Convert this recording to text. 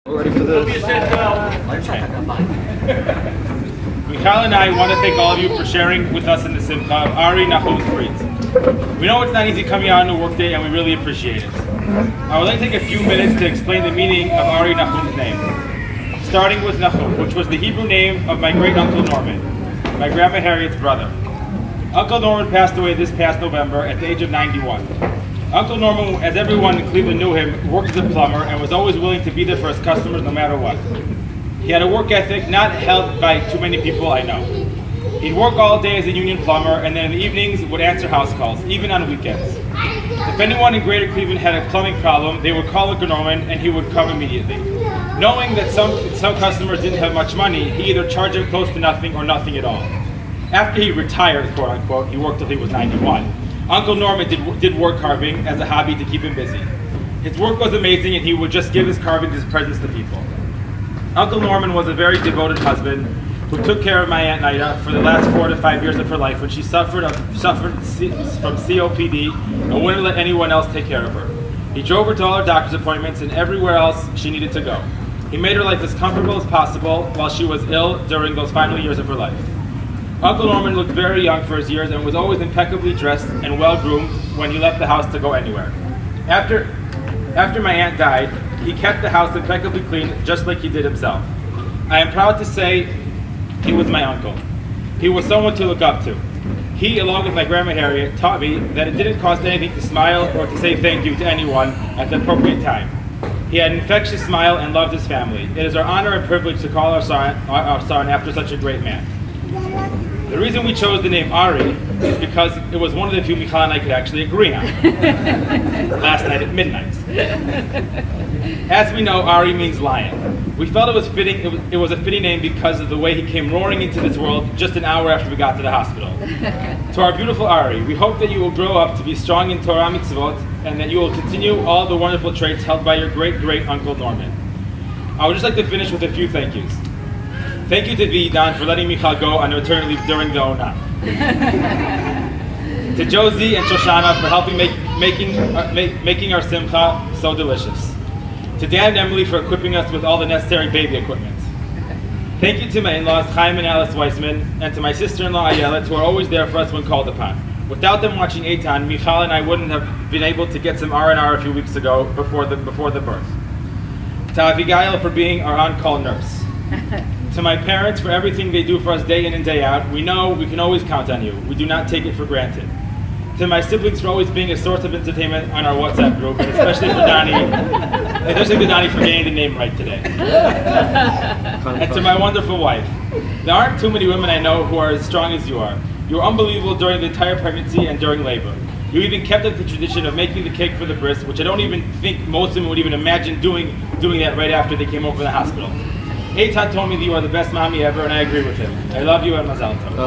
Ready for this? Michal and I want to thank all of you for sharing with us in the Simcha of Ari Nahum's Bris. We know it's not easy coming out on a workday, and we really appreciate it. I would like to take a few minutes to explain the meaning of Ari Nahum's name. Starting with Nahum, which was the Hebrew name of my great uncle Norman, my grandma Harriet's brother. Uncle Norman passed away this past November at the age of 91. Uncle Norman, as everyone in Cleveland knew him, worked as a plumber and was always willing to be there for his customers no matter what. He had a work ethic not held by too many people I know. He'd work all day as a union plumber, and then in the evenings would answer house calls, even on weekends. If anyone in Greater Cleveland had a plumbing problem, they would call Uncle Norman and he would come immediately. Knowing that some customers didn't have much money, he either charged them close to nothing or nothing at all. After he retired, quote unquote, he worked till he was 91. Uncle Norman did wood carving as a hobby to keep him busy. His work was amazing, and he would just give his carvings as presents to people. Uncle Norman was a very devoted husband who took care of my Aunt Nida for the last 4 to 5 years of her life when she suffered from COPD and wouldn't let anyone else take care of her. He drove her to all her doctor's appointments and everywhere else she needed to go. He made her life as comfortable as possible while she was ill during those final years of her life. Uncle Norman looked very young for his years and was always impeccably dressed and well-groomed when he left the house to go anywhere. After my aunt died, he kept the house impeccably clean just like he did himself. I am proud to say he was my uncle. He was someone to look up to. He, along with my grandma Harriet, taught me that it didn't cost anything to smile or to say thank you to anyone at the appropriate time. He had an infectious smile and loved his family. It is our honor and privilege to call our son after such a great man. The reason we chose the name Ari is because it was one of the few Michal and I could actually agree on. Last night at midnight. As we know, Ari means lion. We felt it was a fitting name because of the way he came roaring into this world just an hour after we got to the hospital. To our beautiful Ari, we hope that you will grow up to be strong in Torah mitzvot and that you will continue all the wonderful traits held by your great Uncle Norman. I would just like to finish with a few thank yous. Thank you to Vidan for letting Michal go on maternity leave during the Ona. To Josie and Shoshana for helping making our simcha so delicious. To Dan and Emily for equipping us with all the necessary baby equipment. Thank you to my in-laws, Chaim and Alice Weissman, and to my sister-in-law, Ayelet, who are always there for us when called upon. Without them watching Eitan, Michal and I wouldn't have been able to get some R&R a few weeks ago before the birth. To Abigail for being our on-call nurse. To my parents for everything they do for us day in and day out. We know we can always count on you. We do not take it for granted. To my siblings for always being a source of entertainment on our WhatsApp group, and especially for Donnie for getting the name right today. And to my wonderful wife. There aren't too many women I know who are as strong as you are. You were unbelievable during the entire pregnancy and during labor. You even kept up the tradition of making the cake for the bris, which I don't even think most women would even imagine doing that right after they came home from the hospital. Eitan told me that you are the best mommy ever, and I agree with him. I love you and Mazal Tov.